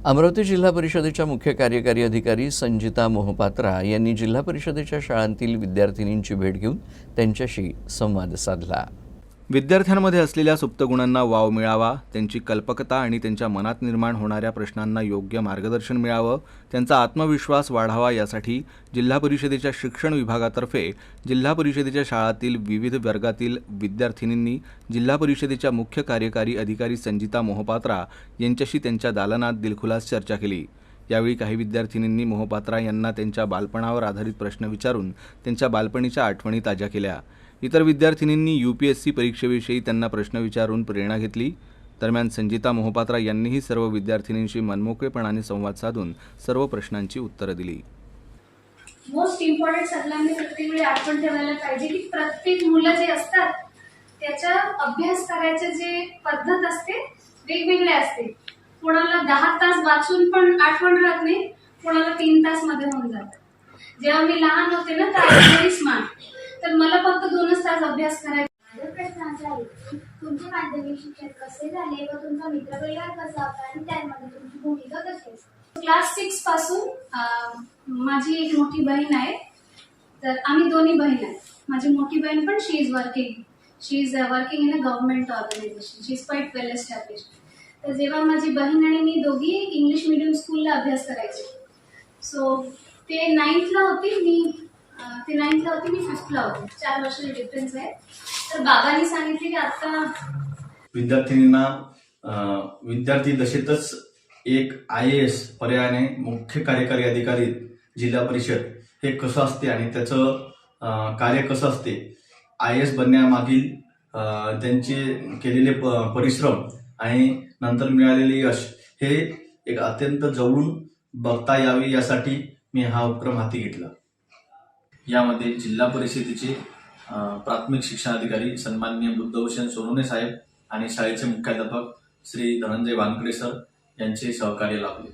अमरावती जिल्हा परिषदेच्या मुख्य कार्यकारी अधिकारी संजिता मोहपात्रा यांनी जिल्हा परिषदेच्या शाळांतील विद्यार्थिनींची भेट घेऊन त्यांच्याशी संवाद साधला। विद्यार्थ्यांमध्ये असलेल्या सुप्त गुणांना वाव मिळावा, त्यांची कल्पकता आणि त्यांच्या मनात निर्माण होणाऱ्या प्रश्नांना योग्य मार्गदर्शन मिळावं, त्यांचा आत्मविश्वास वाढावा यासाठी जिल्हा परिषदेच्या शिक्षण विभागातर्फे जिल्हा परिषदेच्या शाळांतील विविध वर्गातील विद्यार्थिनींनी जिल्हा परिषदेच्या मुख्य कार्यकारी अधिकारी संजिता मोहपात्रा यांच्याशी त्यांच्या दालनात दिलखुलास चर्चा केली। यावेळी काही विद्यार्थिनींनी मोहपात्रा यांना त्यांच्या बालपणावर आधारित प्रश्न विचारून त्यांच्या बालपणीच्या आठवणी ताज्या केल्या। इतर विद्यार्थिनींनी UPSC परीक्षेविषयी त्यांना प्रश्न विचारून प्रेरणा घेतली। दरम्यान संजिता मोहपात्रा यांनीही सर्व विद्यार्थिनींशी मनमोकळेपणाने संवाद साधून सर्व प्रश्नांची उत्तरं दिली। मोस्ट इम्पॉर्टंट सगळ्यांनी प्रत्येक वेळी आठवण ठेवायला पाहिजे की प्रत्येक मुलं जे असतात त्याच्या अभ्यास करायचे जे पद्धत असते वेगवेगळे असते। कोणाला 10 तास वाचून पण आठवण राहत नाही, कोणाला 3 तास मध्ये होऊन जातं। जेव्हा मी लहान होते ना तर आय व्हेरी स्मार्ट, तर मला फक्त 2च तास अभ्यास करायचा। माझा प्रश्न असा आहे की तुमचे माध्यमिक शिक्षण कसे झाले व तुमचा मित्रपरिवार कसा होता आणि त्यामध्ये तुमची भूमिका कशी असते? क्लास 6 पासून माझी एक मोठी बहीण आहे, तर आम्ही दोन्ही बहीण आहेत। माझी मोठी बहीण पण she is working in a government organization, she is quite well established. तर जेव्हा माझी बहीण आणि मी दोघी इंग्लिश मीडियम स्कूलला अभ्यास करायचे, सो ते 9th ला होती, मी 5th ला होते। 4 वर्षाचा डिफरन्स आहे। तर बाबांनी सांगितले की आता विद्यार्थिनींना विद्यार्थी दशेतच एक IAS पर्यायाने मुख्य कार्यकारी अधिकारी जिल्हा परिषद हे कसं असते आणि त्याचं कार्य कसं असते, IAS बनण्यामागील त्यांचे केलेले परिश्रम आणि नंतर मिळालेले यश हे एक अत्यंत जवळून बघता यावे यासाठी मी हा उपक्रम हाती घेतला। यामध्ये जिल्हा परिषदेचे प्राथमिक शिक्षण अधिकारी सन्माननीय बुद्धभूषण सोनवणे साहेब आणि शाळेचे मुख्याध्यापक श्री धनंजय वानकडे सर यांचे सहकार्य लाभले।